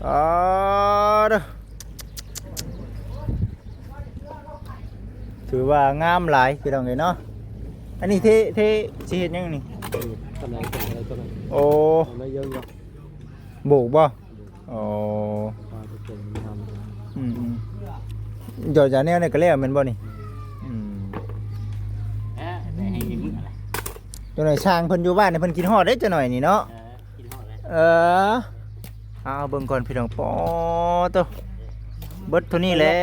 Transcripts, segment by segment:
อ๋อเด้อถือว่างามหลายพี่น้องเอ้ยเนาะอันนี้เทสิเฮ็ดหยังนี่ต้นไหนต้นไหนโอ้ไม่เยอะเนาะโบกบ่อ๋อเดี๋ยวจะแนวนี่ก็แล้วแม่นบ่นี่ได้ให้ยืมอะไรจังหน่อยช่างเพิ่นอยู่บ้านนี่เพิ่นกินฮอดได้จังหน่อยนี่เนาะกินฮอดแล้วเอาเบิ่งก่อนพี่น้องปอตัวเบิดเท่านี้แหละ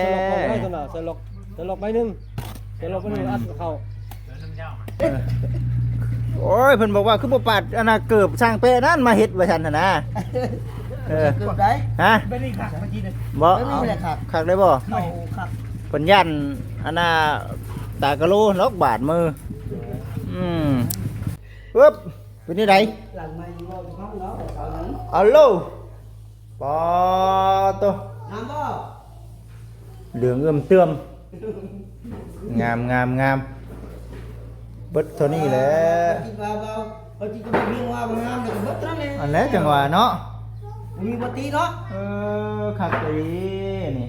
สลบไปนึงอัดเข้าโอ้ยเพิ่นบอกว่าคือบ่ปัดอันน่ะเกือบสร้างเป้นั่นมาเฮ็ดว่าซั่นน่ะนะเกือบได้ฮะไม่ได้ขักเมื่อกี้นี่บ่ไม่ได้ขักคักได้บ่เอาขักเพิ่นยันอันน่ะตากะโลล็อกบาดมือปึ๊บเป็นนี่ไดหลังไม้ว่าห้องเนาะเอาหนังอัลโหลปอตัวน้ำบ่ เหลืองเตื้อมงามเบิดเท่านี้แหละกินเบาเอาจิจะมีว่างามแต่ก็เบิดนั่นเองอันนี้จังหวะเนาะมีปฏิเนาะคักดีนี่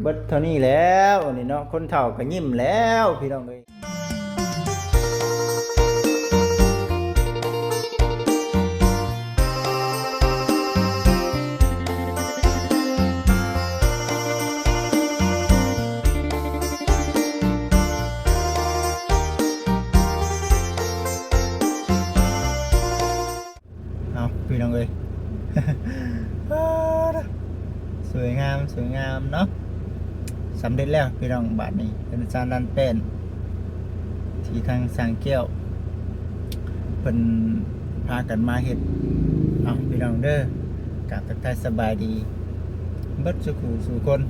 เบิดเท่านี้แล้วนี่เนาะคนเฒ่าก็ยิ้มแล้วพี่น้องเอ้ยพี่น้องเอ้ย สวยงามเนาะสำเร็จแล้วพี่น้องบาทนี้เป็นจานดันเป็นที่ทางสังเกี้ยวเป็นพากันมาเห็ดเอาพี่น้องเด้อกลับทักทายสบายดีเบิดสุขสู่คน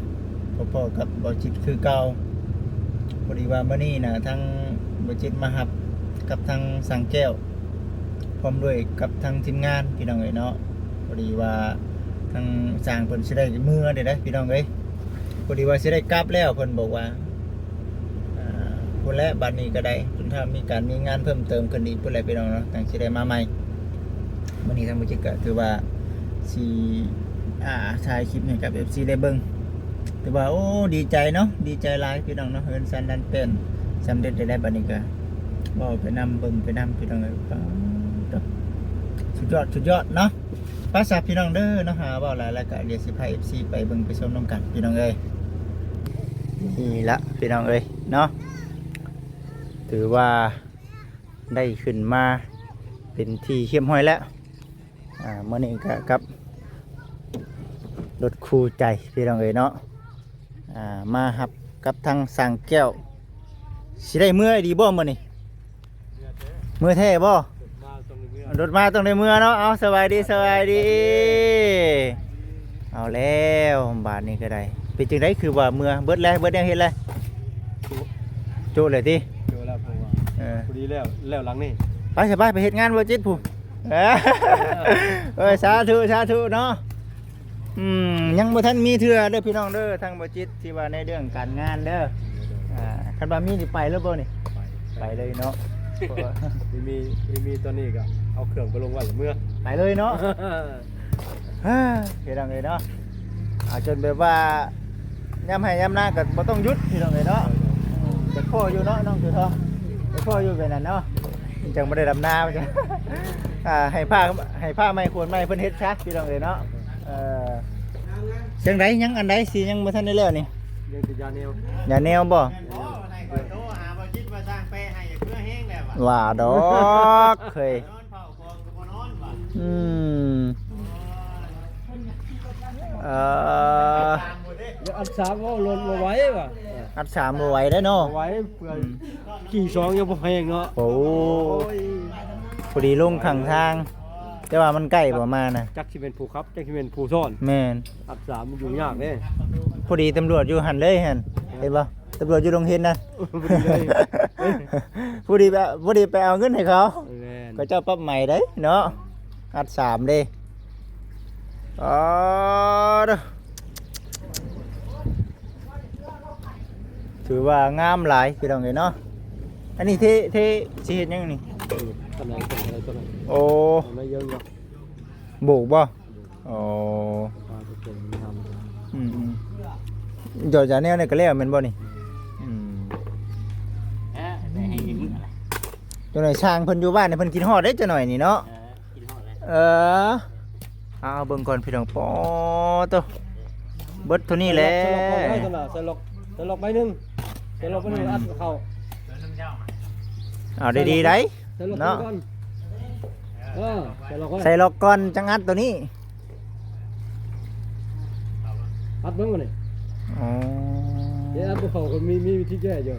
พ่อกับบอจิตคือเก่าพอดีว่าเมื่อนี้นะทั้งบอจิตมาหับกับทางสังเกี้ยวพร้อมด้วยกับทางทีมงานพี่น้องเอ้ยเนาะพอดีว่าทางสร้างเพิ่นสิได้มือเด้อพี่น้องเอ้ยพอดีว่าสิได้กลับแล้วเพิ่นบอกว่าพุ่นและบัดนี้ก็ได้จนถ้ามีงานเพิ่มเติมขึ้นอีกพุ่นแหละพี่น้องเนาะทางสิได้มาใหม่มื้อนี้ทางบ่จิตก็ถือว่าสิถ่ายคลิปให้กับ FC ได้เบิ่งถือว่าโอ้ดีใจเนาะดีใจหลายพี่น้องเนาะเฮือนซันดันเป็นสำเร็จได้บัดนี้ก็บ่ไปนำเบิ่งไปนำพี่น้องเอ้ยสุดยอดเนาะภาษาพี่น้องเด้อเนาะหาว่าหลายแล้วก็เดี๋ยวสิพา FC ไปเบิ่งไปชมน้ำกันพี่น้องเอ้ยนี่ละพี่น้องเอ้ยเนาะถือว่าได้ขึ้นมาเป็นที่เข้มห้อยแล้วเมื่อนี้ก็กับรถคู่ใจพี่น้องเอ้ยเนาะมาหับกับทางสังแก้วสิได้เมื่อดีบ่มื้อนี้เมื่อแท้บ่รถมาต้องได้เมื่อเนาะเอาสบายดีเอาแล้วบาทนี้ก็ได้เป็นจังไดคือว่าเมื่อเบิดแล้วเฮ็ดแล้วโจเลยติโจแล้วผมว่าพอดีแล้วหลังนี่ไปเฮ็ดงานบ่จิตผู้สาธุเนาะยังบ่ทันมีเทื่อเด้อพี่น้องเด้อทางบ่จิตที่ว่าในเรื่องการงานเด้อคันว่ามีสิไปแล้วบ่นี่ไปเลยเนาะมีตอนนี้ก็เอาเครื่องไปลงวันเมื่อไปเลยเนาะพี่น้องเลยเนาะจนแบบว่าย้ำให้ย้ำหน้าก็บ่ต้องหยุดพี่น้องเลยเนาะจะพ่ออยู่เนาะน้องคือทองจะพ่ออยู่แบบนั้นเนาะจังบ่ได้ดำนาจังให้ผ้าไม้ควรไม้เพิ่นเฮ็ดซะพี่น้องเลยเนาะจังไดยังอันใดสิยังบ่ทันได้แล้วนี่ยังติดยาแนวบ่ว่าดอกเคยอัดสามว่าลนมาไว้ป่ะอัดสามมาไว้ได้เนาะไว้เพื่อกี่สองยังพอแพงเนาะโอ้พอดีลงข้างทางแต่ว่ามันใกล้ประมาณนะจักที่เป็นผู้ครับจักที่เป็นผู้ซ่อนแม่นอัดสามมันอยู่ยากเลยพอดีตำรวจอยู่หันเลยเห็นป่ะตำรวจอยู่โรงเรียนนะพอดีไปเอาเงินให้เขาก็เจ้าปั๊บใหม่ได้เนาะอัดสามดิถือว่างามหลายพี่น้องเลยเนาะอันนี้เทสิเฮ็ดยังนี่ต้นไหนโอ้ไม่เยอะเนาะโบกบ่โอ้ หยอดยาแนวนี่ก็แล้วแม่นบ่นี่อืม ได้ให้ยืมอะไร จังหน่อยช่างเพิ่นอยู่บ้านนี่เพิ่นกินฮอดได้จังหน่อยนี่เนาะ กินหอดแล้ว เออเอาเบิ่งก่อนพี่น้องปอโตเบิดเท่านี้แหละ สลบก่อนได้ตลาดสลบใบหนึงสลบใบหนึงอัดเข้า เอาดีๆได้ สลบ เนาะ ก่อนสลบก่อน ใส่ล็อกก่อนจังอัดตัวนี้ อัดเบิ่งก่อนนี่ อ๋อ เดี๋ยวอัดบ่เข้าก็มีวิธีแก้อยู่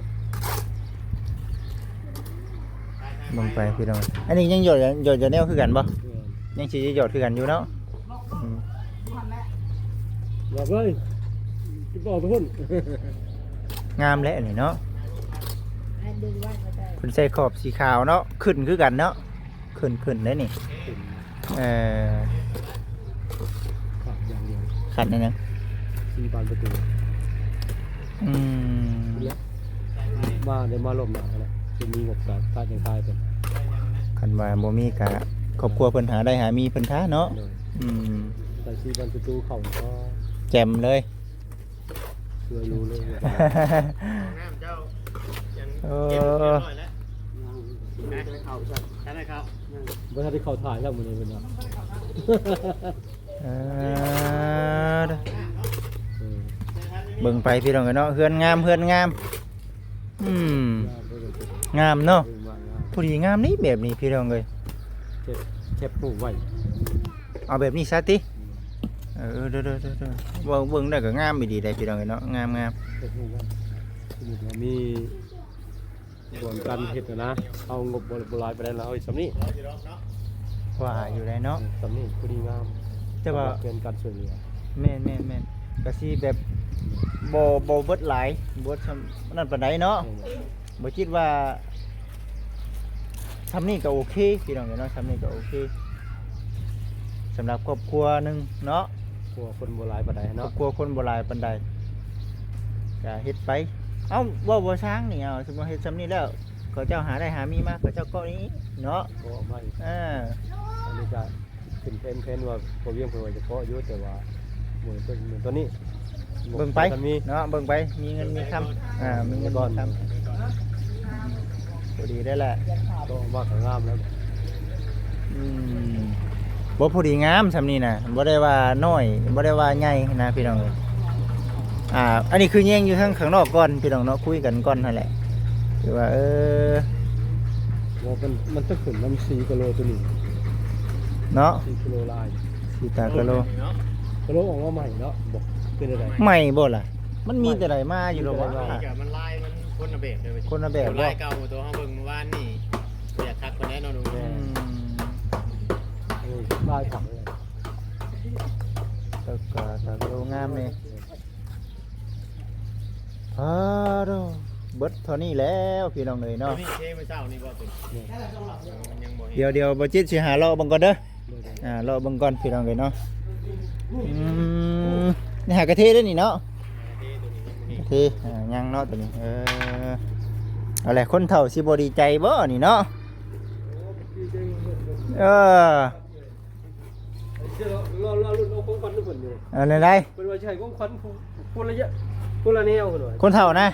เบิ่งไปพี่น้องอันนี้ยังหยอดยาแนวคือกันบ่ยังสิหยอดคือกันอยู่เนาะอืม บอกเลยจะบอกทุกคน งามแล้วนี่เนาะเพิ่นใส่ขอบสีขาวเนาะขึ้นคือกันเนาะขึ้นได้นี่เอ่อ ขาดอย่างเดียว ขัดนั่นนะ 4 บานประตู อืม มาเดี๋ยวมาลมหนาแล้วจะมีงบกับค่าจังทายเป็น คันว่าบ่มีกะครอบครัวเพิ่นหาได้หามีเพิ่นท้าเนาะ เลย อืม แต่4 บานประตูเข้าก็ แจ่มเลย ช่วยรู้เลย น้ำเจ้ายัง เอ เก็บ อ เรียบร้อยแล้วได้เข้าใช่ไหมครับ บ่ทันได้เข้าถ่ายครับมื้อนี้เพิ่นว่า เออเบิ่งไปพี่น้องกันเนาะเฮือนงามอืมงามเนาะผู้ดีงามนี่แบบนี้พี่น้องเอ้ย เก็บปลูกไว้ เอาแบบนี้ซะติเออเด้อเบิ่งได้ก็งามอีดีได้พี่น้องเอ้ยเนาะงาม เก็บปลูกไว้สมมุติว่ามีส่วนการเฮ็ดนะเอางบบ่หลายไปได้แล้วเอาสำนี้ ว่าอยู่ได้เนาะ สำนี้พอดีงาม แต่ว่า เป็นการช่วยเหลือ แม่นก็สิแบบบ่เบิดหลายบ่ซำนั่นปานใดเนาะบ่คิดว่าทำนี่ก็โอเคพี่น้องเอ้ยเนาะทำนี่ก็โอเคสำหรับครอบครัวหนึงเนาะ กลัวคนบ่หลายปานใด ครอ เนาะ บครัวคนโบราณปันใดก็เฮ็ดไป เอ้าว่าบ่ช้างนี่เอาสมมุติเฮ็ดซำนี้แล้วเขาเจ้าหาได้หามีมาเขาเจ้าก็นี้เนาะ ก็เอาไม่ อ่า อันนี้จะเป็นเพนว่าพอเวียงเพิ่นว่าจะเพาะอยู่แต่ว่าเหมือนตัวนี้ เบิ่งไป มันมี เนาะเบิ่งไปมีเงินมีคำมีเงิน ก่อน มีคำพอดีได้แหละ ก็ว่าก็งามแล้ว อืมบ่พอดีงามซำนี้น่ะบ่ได้ว่าน้อยบ่ได้ว่าใหญ่นะพี่น้องเอ้ยอันนี้คือแยงอยู่ข้างนอกก่อนพี่น้องเนาะคุยกันก่อนนั่นแหละคือว่าว่ามันจะขึ้นน้ำ4กิโลตัวนี้ เนาะ 4กิโลลาย สีตากะโล กิโลออกมาใหม่เนาะบอกเป็นอะไร ใหม่บ่ล่ะ มันมีแต่ไหนมาอยู่หรอวะ นี่กับมันลายมันคนละแบบเลย คนละแบบบ่ ลายเก่าตัวเขาเบิ่งเมื่อวานนี่อยากคักคนแน่นอนดู อืม ลายถังเลย ตะกะตะโลงามนี่โดเบิดเท่านี้แล้วพี่น้องเอ้ยเนาะ นี่เทไม่เศร้านี่บ่ตุนมันยังบ่เห็น เดี๋ยวบ่จิตสิหารอเบิ่งก่อนเด้อรอเบิ่งก่อนพี่น้องเอ้ยเนาะนี่หากะเทได้นี่เนาะ เทตัวนี้ยังบ่เห็น กะเทยังเนาะตัวนี้เอาแหละคนเฒ่าสิบ่ดีใจบ่นี่เนาะเออ เรารุ่นเอาของขวัญทุกคนอยู่ เอาไหน เป็นว่าใช่ของขวัญคนละเยอะคนละแนวคนหน่อย คนเฒ่านะ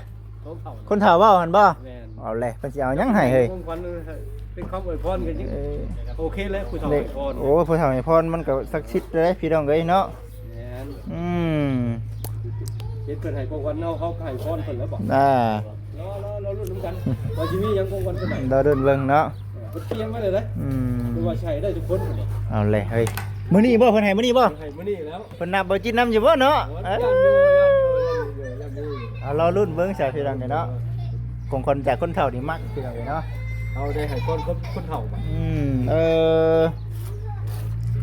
ของเขา คนเฒ่าเว้าหั่นบ่ แม่น เอาแหละเพิ่นสิเอาหยังให้เฮ้ย ของขวัญเป็นคำอวยพรกันจริง เอ้ย โอเคแล้วคุยสอง เด็ อก วยพร โอ้ผู้เฒ่าให้พรมันก็ศักดิ์สิทธิ์เลยพี่น้องเอ้ยเนาะ แม่น อืม เฮ็ดเพิ่นให้ของขวัญเอาเขาให้พรเพิ่นแล้วบอก เรารุ่นน้ำกันว่าชีวิตยังของขวัญเพิ่นไหน เราเดินเบิ่งเนาะ เพิ่นเตรียมไว้เลยนะ อืม คือว่าใช้ได้ทุกคนเนี่ย เอาเลยเฮ้ยมื้อนี้บ่เพิ่นให้มื้อนี้บ่ ให้มื้อนี้แล้ว เพิ่นนับบ่จิตนำอยู่บ่เนาะ ย่านอยู่ เอาเรารุ่นเบิ่งซะพี่น้องเอ้ยเนาะของคนจากคนเฒ่านี่มักพี่น้องเอ้ยเนาะ เอาได้ให้คนเฒ่าบัด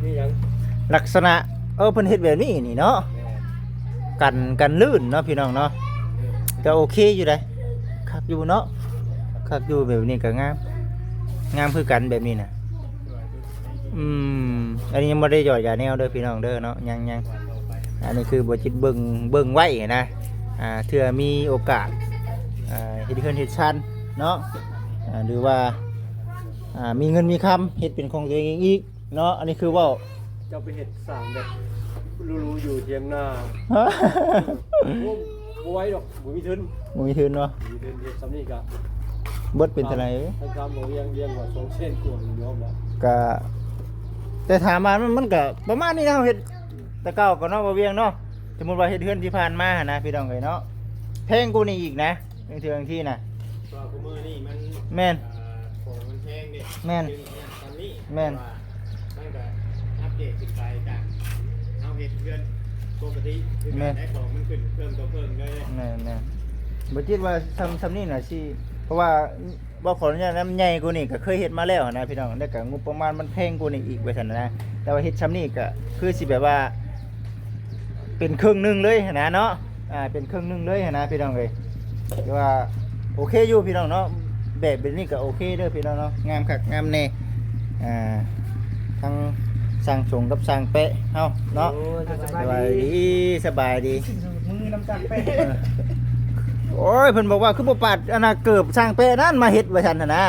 นี่ยัง ลักษณะเพิ่นเฮ็ดแบบนี้นี่เนาะกันลื่นเนาะพี่น้องเนาะก็โอเคอยู่ได้คักอยู่เนาะคักอยู่แบบนี้ก็งามคือกันแบบนี้น่ะอันนี้ยังบ่ได้หยอดยาแนวเด้อพี่น้องเด้อเนาะยังอันนี้คือบ่จิตเบิ่งไว้นะเทื่อมีโอกาสเฮ็ดเฮือนเฮ็ดชั้นเนาะหรือว่ามีเงินมีคำเฮ็ดเป็นของตัวเองอีกเนาะอันนี้คือเว้า เจ้าไปเฮ็ดสร้างแบบรู้ๆอยู่เทียงหน้า บ่ไหวดอกบ่มีทุน บ่มีทุนเนาะ มีทุนเฮ็ดซ้ำนี่ก็ เบิดเป็นเท่าไหร่ ทั้งคำบ่เรียงว่า2เส้นกว่าอยู่ยอมแล้ว ก็แต่ถามมามันก็ประมาณนี้นะเฮ็ดแต่เก่าก็เนาะบ่เวียงเนาะสมมุติว่าเฮ็ดเฮือนที่ผ่านมาหั่นนะพี่น้องเอ้ยเนาะแพงกูนี่อีกนะบางเทื่อบางที่น่ะ ก็คุมือนี่มัน แม่น ของมันแพงดิ แม่น ตอนนี้ แม่น มันก็อัปเดตขึ้นไปจากเอาเห็ดเพื่อนปกติคือการได้ของมันขึ้นเพิ่มตัวเพิ่มเลย แม่นบ่คิดว่าทำนี่น่ะสิเพราะว่าบ่ขออนุญาตนำใหญ่กูนี่ก็เคยเฮ็ดมาแล้วนะพี่น้องแล้วก็งบประมาณมันแพงกูนี่อีกว่าซั่นนะแต่ว่าเฮ็ดซ้ำนี่ก็คือสิแบบว่า เป็นครึ่งหนึงเลยนะเนาะเป็นครึ่งหนึงเลยนะพี่น้องเอ้ยคือว่าโอเคอยู่พี่น้องเนาะแบบนี้ก็โอเคเด้อพี่น้องเนาะงามคักงามแน่ทั้งสร้างสงกับสร้างเป๊ะเฮาเนาะสบายดีสบายดี มือน้ำจักไป โอ้ยเพิ่นบอกว่าคือบ่ปาดอันน่ะเกือบสร้างเป๊ะนั่นมาเฮ็ดว่าซั่นน่ะนะ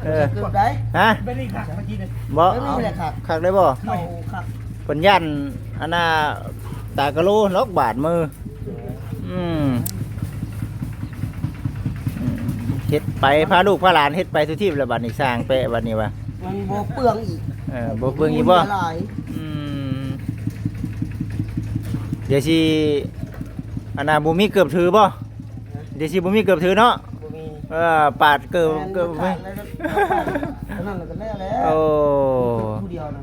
เออ เกือบได้ ฮะ ไม่ได้ขักเมื่อกี้เลย บ่ ไม่มีแหละครับ คักได้บ่ เข้าขัก เพิ่นยันอันน่ะตากะโลล็อกบาดมืออืมเฮ็ดไปพาลูกพาหลานเฮ็ดไปทุกที่แล้วบัดนี้สร้างเป๊ะบัดนี้ว่า มันบ่เปลืองอีก บ่เบิ่งอีกบ่ หลาย อืมเดี๋ยวสิอันน่ะบ่มีเกือบถือบ่เดี๋ยวสิบ่มีเกือบถือเนาะ บ่มี ปาดเกือบไว้ นั่นก็แล้วแล้ โอ้ วผู้เดียวนะ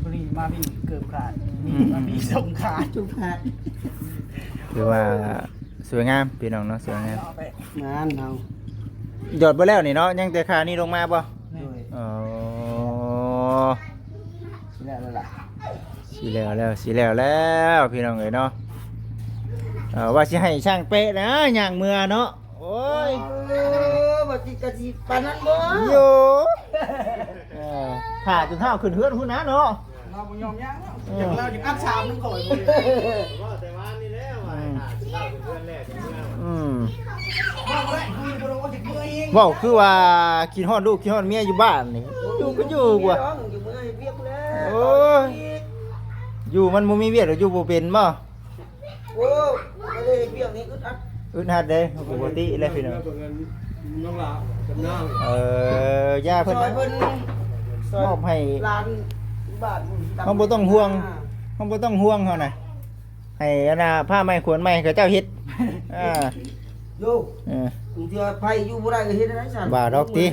ผู้นี้มามีเกือบขาดนี่มามีสองขาดจุกขาด ถือว่าสวยงามพี่น้องเนาะสวยงาม เอาไปงานเอา หยอดบ่แล้วนี่เนาะยังแต่ค่านี้ลงมาบ่ ด้วย อ๋อ แล้วล่ะ สิแล้วแล้วพี่น้องเอ้ยเนาะว่าสิให้ช่างเป๊ะนะย่างเมื่อเนาะโอ้ย บัดนี้ก็สิปานนั้นบ่ โยถ่าจนเท่าขึ้นเฮือนพุ่นนะเนาะ เราบ่ยอมยังอย่างเราจะอักษรมันก่อยบ่ ว่าแต่ว่านี่แล้วว่าเล่าเป็นเพื่อนแรกอย่างเงี้ย อืม ว่าบ่ได้คุยบ่รู้ว่าจะเมื่อยเอง เว้าคือว่ากินฮอดลูกกินฮอดเมียอยู่บ้านนี่อยู่ก็อยู่ว่ะ อยู่เมื่อยเวียกแล้ว โอ้ย อยู่มันบ่มีเวียกหรืออยู่บ่เป็นบ่ โอ้ไม่ได้เวียกนี้อึดอัด อึดหัดเด้ปกติเลยพี่น้อง แล้วก็เงินน้องลาจำนำ ย่า ซ เพิ่น อยเพิ่น มอบให้ ล้านบาท เขาบ่ต้องห่วง เขาบ่ต้องห่วงเขาน่ะให้อันน่ะผ้าไม้ขวนไม้เขาเจ้าเฮ็ดโย เออ กูเทื่อไผอยู่บ่ได้ก็เฮ็ดได้ซั่น บ่าดอกติ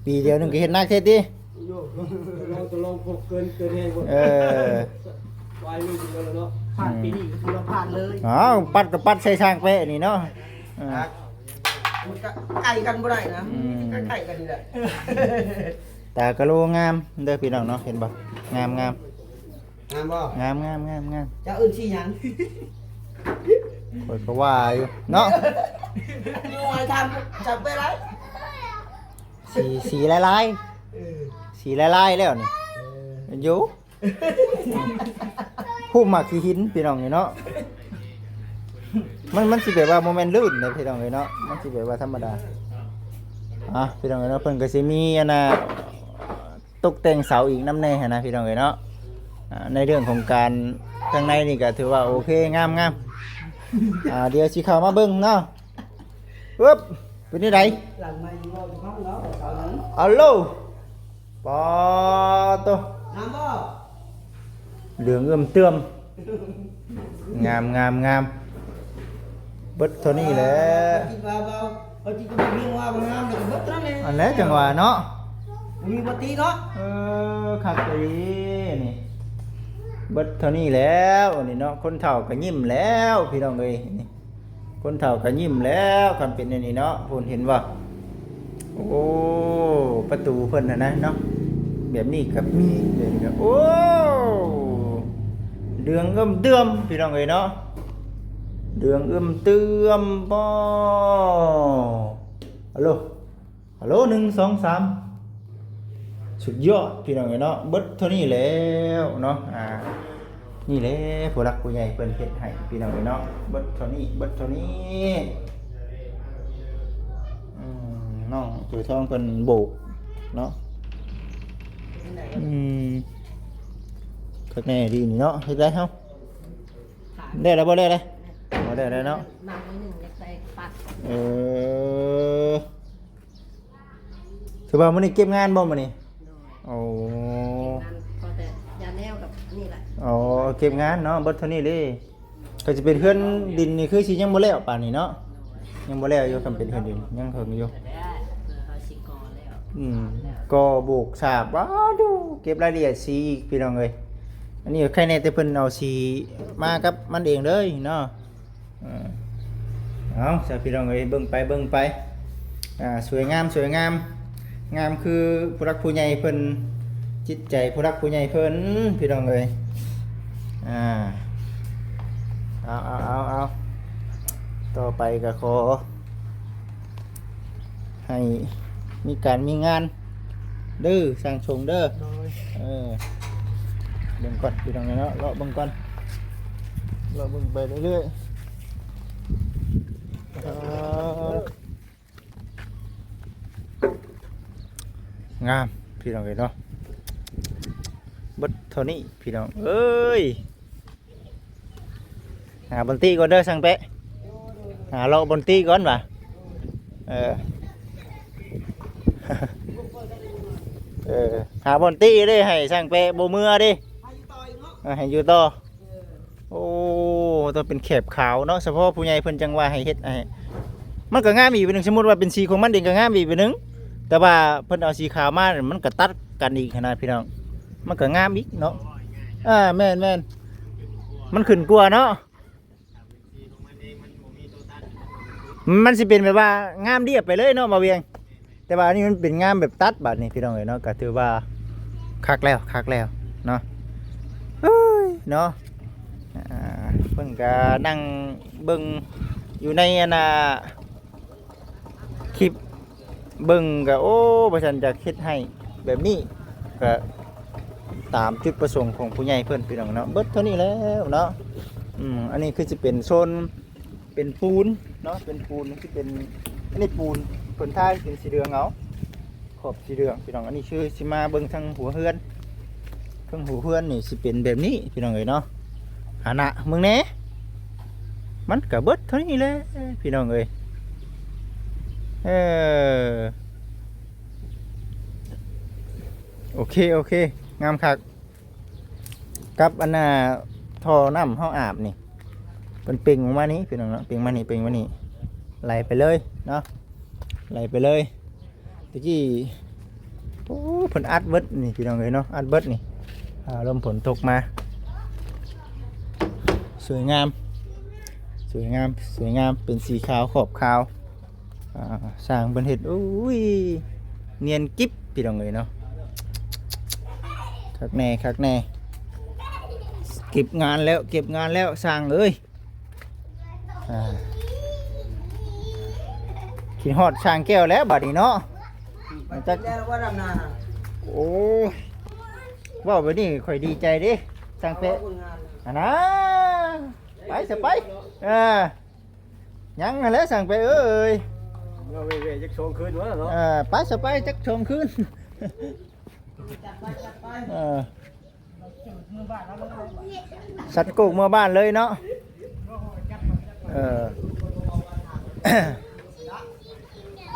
ปีเดียวนึงก็เฮ็ดหนักเฮ็ดติ โย เราจะลองพกเกินแห้งบ่ เออ วายมือจริงแล้วเนาะ ผ่านปีนี้ก็ถือว่าผ่านเลย อ๋อปัดก็ปัดใส่ช่างเป๊ะนี่เนาะเออ มันก็ใกล้กันบ่ได้นะ อืม ใกล้ๆกันนี่แหละ ตากะโลงามเด้อพี่น้องเนาะเห็นบ่งามงามบ่ งาม จะอื่นสิหยัง ข่อยก็ว่าอยู่เนาะ อยู่ให้ทำจับไปไร สีลายๆสีลายๆแล้วนี่อยู่ผู้มักขี้หินพี่น้องนี่เนาะมันสิแบบว่าโมเมนต์ลื่นเลยพี่น้องเลยเนาะมันสิแบบว่าธรรมดาพี่น้องเลยเนาะเพิ่นก็สิมีอันน่ะตกแต่งเสาอีกน้ำแน่นะพี่น้องเลยเนาะในเรื่องของการข้างในนี่ก็ถือว่าโอเคงามเดี๋ยวสิเข้ามาเบิ่งเนาะปึ๊บเป็นนี่ได หลังไม่รออยู่ห้องแล้วเอาหนัง อัลโหลปอโต น้ำบ่ เหลืองเอื้อมเตื้อมงามเบิดเท่านี้แหละ กินว่าเบาเอาจริงก็บ่มีว่าบ่งามแล้วก็เบิดเท่านั้นเอง อันนี้จังหวะเนาะ บ่มีบ่ตีเนาะ คักดีนี่เบิดเท่านี้แล้วนี่เนาะคนเฒ่าก็ยิ้มแล้วพี่น้องเอ้ยนี่คนเฒ่าก็ยิ้มแล้วคันเป็นอันนี้เนาะเพิ่นเห็นว่าโอ้ประตูเพิ่นน่ะนะเนาะแบบนี้ก็มีแบบนี้ก็โอ้เดืองเอื้อมเตื้อมพี่น้องเอ้ยเนาะเดืองเอื้อมเตื้อมบ่ฮัลโหล1 2 3สุดยอดพี่น้องเนาะเบิดเท่านี้แล้วเนาะนี่แหละผู้รักผู้ใหญ่เพิ่นเฮ็ดให้พี่น้องเนาะเบิดเท่านี้น้องจุ๋ยทองเพิ่นโบกเนาะคักแน่ดีนี่เนาะเฮ็ดได้เฮาได้แล้วบ่ได้เลยบ่ แล้วเนาะ มามื้อหนึงอยากใส่ปัด เออถือว่ามื้อนี้เก็บงานบ่มื้อนี้ โดย โอ้ นั่นก็แต่ยาแนวกับนี่แหละ อ๋อเก็บงานเนาะเบิดเท่านี้เลยก็จะเป็นเฮือนดินนี่คือสิยังบ่แล้วป่านนี้เนาะยังบ่แล้วอยู่คำเป็นเฮือนดินยังเถิงอยู่ ก็ได้เพื่อเขาสิกอแล้ว ก็บุกฉาบว้าดูเก็บรายละเอียดสีอีกพี่น้องเอ้ยอันนี้ใครในแต่เพิ่นเอาสีมากับมันเองเลยเนาะเอาจ้ะพี่น้องเอ้ยเบิ่งไปสวยงามงามคือผู้รักผู้ใหญ่เพิ่นจิตใจผู้รักผู้ใหญ่เพิ่นพี่น้องเอ้ยเอาต่อไปก็ขอให้มีการมีงานดื้อสร้างชงเด้อ โดย เบิ่งก่อนพี่น้องเนาะเลาะเบิ่งก่อนเลาะเบิ่งไปเรื่อยๆงามพี่น้องเอ้ยเนาะเบิดเท่านี้พี่น้องเอ้ยหาบนตี้ก่อนเด้อสังเปะหาเลาะบนตี้ก่อนว่ะหาบนตี้ดิให้สังเปะโบมือดิให้อยู่ต่อโอ้ตัวเป็นแขบขาวเนาะเฉพาะผู้ใหญ่เพิ่นจังว่าให้เฮ็ดให้มันก็งามอีกเป็นหนึ่งสมมุติว่าเป็นสีของมันเองก็งามอีกเป็นหนึ่งแต่ว่าเพิ่นเอาสีขาวมามันก็ตัดกันอีกขนาดพี่น้องมันก็งามอีกเนาะแม่นมันขึ้นกลัวเนาะมันสิเป็นแบบว่างามเรียบไปเลยเนาะมาเวียงแต่ว่าอันนี้มันเป็นงามแบบตัดบัดนี่พี่น้องเอ้ยเนาะก็ถือว่าคักแล้วเนาะเฮ้ยเนาะเพิ่นก็นั่งเบิ่งอยู่ในคลิปเบิ่งก็โอ้ประชันจะคิดให้แบบนี้ก็ตามจุดประสงค์ของผู้ใหญ่เพิ่นพี่น้องเนาะเบิดเท่านี้แล้วเนาะอันนี้คือจะเป็นโซนเป็นปูนเนาะเป็นปูนที่เป็นอันนี้ปูนเพิ่นท้ายเป็นสีเหลืองเอาขอบสีเหลืองพี่น้องอันนี้ชื่อสิมาเบิ่งทางหัวเฮือนทางหัวเฮือนนี่สิเป็นแบบนี้พี่น้องเอ้ยเนาะหาหน้าเมืองแหน่มันก็เบิดเท่านี้แหละพี่น้องเอ้ยโอเคงามคักกับอันน่ะท่อน้ำห้องอาบนี่เป็นเป่งออกมานี้พี่น้องเนาะเป่งมานี่ไหลไปเลยเนาะไหลไปเลยตะกี้โอ้ผลอัดเบิดนี่พี่น้องเอ้ยเนาะอัดเบิดนี่ลมฝนตกมาสวยงามเป็นสีขาวขอบขาวสร้างเป็นเห็ดอุ้ยเนียนกิ๊บพี่น้องเอ้ยเนาะคักแน่เก็บงานแล้วสร้างเอ้ยขี้ฮอดสร้างแก้วแล้วบัดนี้เนาะ จักแล้วว่าดำนา โอ้ยว่าไปนี่ค่อยดีใจดิสร้างเป๊ะอันนะไปยังไงแล้วสร้างเป๊ะเอ้ย เราเว่จักโชงคืนวะเนาะ ไปจักชมขึ้น จัดไป มือบ้านแล้วเลย สัตว์กุกเมื่อบ้านเลยเนาะ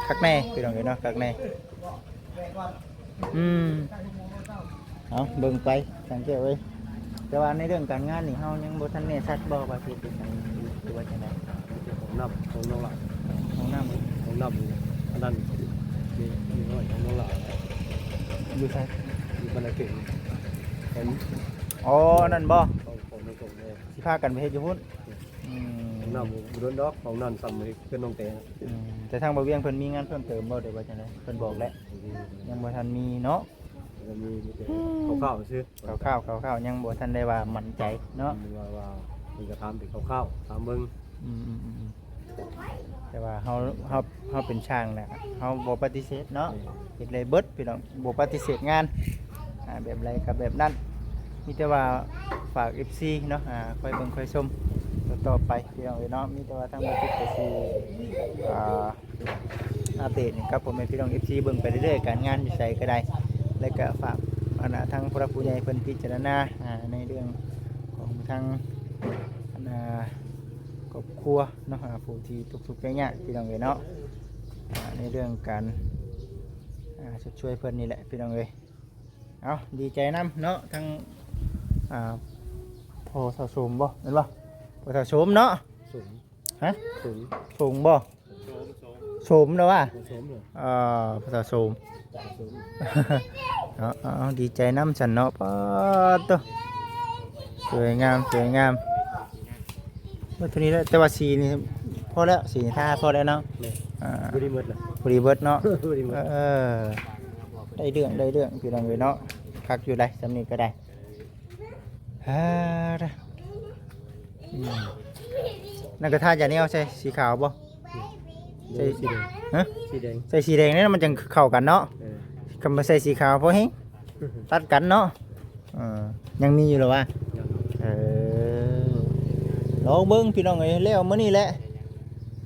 คักแน่พี่น้องเอ้ยเนาะคักแน่เอาเบิ่งไปสังเกตไว้แต่ว่าในเรื่องการงานนี่เฮายังบ่ทันแน่ชัดบ่ว่าสิเป็นจังหรือว่าจังได๋ ของน้องหลัก ห้องน้ำ ของน้ำอันนั้นนี่น้อยของน้องหลัก อยู่ไส มีบรรยากาศเห็น อ๋อนั่นบ่ ของน้องตรงเลย สิพากันไปเฮ็ดอยู่พุ่น ของน้ำบุญดอกของนั่นซ้ำเลยเพื่อนน้องเตะ แต่ทางบ่เวียงเพิ่นมีงานเพิ่มเติมบ่ได้ว่าจังได๋เพิ่นบอกแล้วยังบ่ทันมีเนาะ จะมีข้าวซื้อ ข้าวยังบ่ทันได้ว่ามั่นใจเนาะ ว่ามีกระทำเป็นข้าวตามเบิ้ง แต่ว่าเฮาเป็นช่างแหละเฮาบ่ปฏิเสธเนาะเฮ็ดเลยเบิดพี่น้องบ่ปฏิเสธงานแบบไรกับแบบนั้นมีแต่ว่าฝาก FC เนาะค่อยเบิ่งค่อยชมต่อไปพี่น้องเอ้ยเนาะมีแต่ว่าทางบ่ติดก็สิอัปเดตนี่ครับผมให้พี่น้อง FC เบิ่งไปเรื่อยๆการงานอยู่ไสก็ได้แล้วก็ฝากทางผู้รักผู้ใหญ่เพิ่นพิจารณาในเรื่องของทาง ครอบครัวเนาะผู้ที่ทุกข์ยากพี่น้องเอ้ยเนาะในเรื่องการช่วยเพิ่นนี่แหละพี่น้องเอ้ยเอาดีใจนํเนาะทั้งพอสะสมบ่เห็นบ่พอสะสมเนาะ สูง ฮะ สูง สมบ่ โสม สมแล้วว่า สมเลย ภาษาสม สูง เอาดีใจน้ำฉันเนาะป้าตัวสวยงามเมื่อทีนี้แล้วแต่ว่าสีนี่พอแล้วสีท่าพอแล้วเนาะ เลย อ่า บริเมิดเลย พอดีเบิดเนาะ บริเมิด ได้เรื่องพี่น้องเลยเนาะคักอยู่ได้สำนี้ก็ได้นั่นก็ท่าอย่างนี้เอาใส่สีขาวบ่ ใส่สีแดง ฮะ สีแดง ใส่สีแดงนี่มันจะเข้ากันเนาะคำว่าใส่สีขาวเพราะเฮงตัดกันเนาะยังมีอยู่หรอวะลองเบิ้งพี่น้องเอ้ยแล้วมื้อนี้แหละ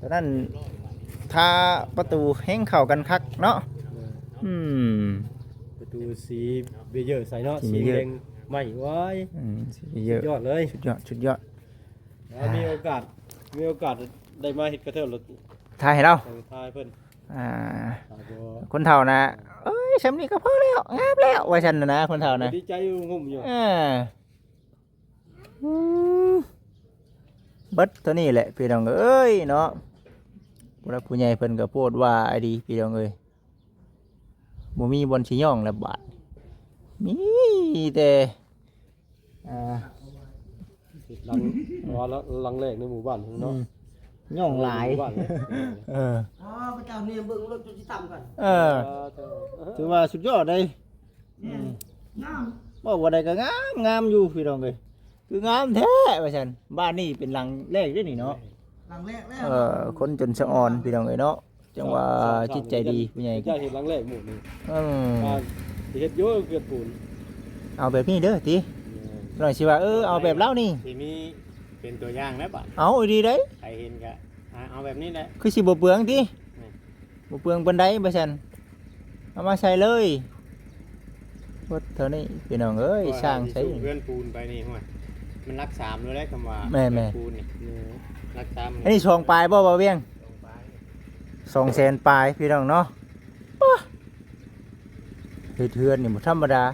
ตอนนั้นทาประตูเฮงเข้ากันคักเนาะประตูสีเบเยอร์ใส่เนาะ สี สี เบเยอร์ แดงไม่ไว้ สีเยอะ ยอดเลย ชุดยอด มีโอกาสได้มาเฮ็ดกระเทิบรถ ทายให้เรา ทายเพิ่น คนเฒ่านะเอ้ยสำนี้ก็พอแล้วงามแล้วว่าฉันนะคนเฒ่านะ ดีใจอยู่หุ่มอยู่ เบิดตัวนี้แหละพี่น้องเอ้ยเนาะผู้รักผู้ใหญ่เพิ่นก็พูดว่าไอ้ดีพี่น้องเอ้ยบ่มีบนสิย่องแล้วบาดมีแต่หลังว่าหลังแรกในหมู่บ้านเนาะ ย่องหลาย หมู่บ้านเลย อ๋อพระเจ้าเนี่ยเบิ่งรถจุดที่ต่ำก่อน ถือว่าสุดยอดเลย งาม ว่าใดก็งามอยู่พี่น้องเอ้ยคืองามแท้ว่าซั่นบ้านนี้เป็นหลังแรกเด้อนี่เนาะ หลังแรกแล้ว คนจนสะอ่อนพี่น้องเอ้ยเนาะจังว่าจิตใจดีผู้ใหญ่ จะเห็นหลังแรกหมู่นี่ เฮ็ดโยเกิดปูน เอาแบบนี้เด้อติหน่อยสิว่าเอาแบบเล่านี่ ทีนี้เป็นตัวอย่างแล้วป่ะ เอาดีเด้ ใครเห็นก็เอาแบบนี้แหละ คือสิบ่เปลืองติบ่เปลืองปานใดบ่ซั่นเอามาใส่เลยพดเท่านี้พี่น้องเอ้ยสร้างใช้ เพื่อนปูนไปนี่ห่วยมันรักสามเลยแหละคำว่า แม่ ปูนนี่รักสาม อันนี้ช่องปลายบ่เวียง200,000ปลายพี่น้องเนาะเฮ็ดเฮือนนี่บ่ธรรมดา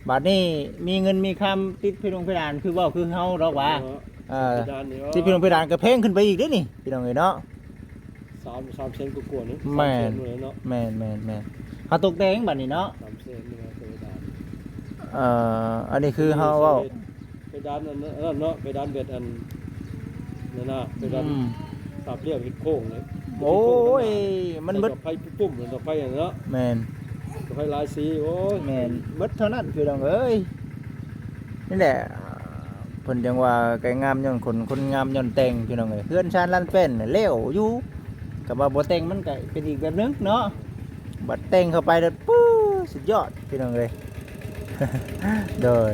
บัดนี้มีเงินมีคำติดพี่น้องเพดานคือเว้าคือเฮาดอกว่าติดพี่น้องเพดานก็แพงขึ้นไปอีกเด้อนี่พี่น้องเอ้ยเนาะ 3เซนกว่าๆนี่ แม่น เนาะ แม่นเฮาตกแต่งบัดนี้เนาะ 3เซนนี่เพดาน อันนี้คือเฮาเว้า เพดานอันนั้นเนาะเพดานเบ็ดอันนั่นน่ะเพดานสามเหลี่ยมเฮ็ดโค้งเลย โอ้ยมันเบิด ไฟปุ้มๆดอกไฟอันเนาะ แม่น ดอกไฟหลายสีโอ้ย แม่นเบิดเท่านั้นพี่น้องเอ้ยนี่แหละเพิ่นจังว่าไก่งามย้อนคนงามย้อนแต่งพี่น้องเอ้ยเฮือนชานลั่นเป็นน่ะเลวอยู่ก็ว่าบ่แต่งมันก็เป็นอีกแบบนึงเนาะบัดแต่งเข้าไปแล้วปื้อสุดยอดพี่น้องเอ้ยโดย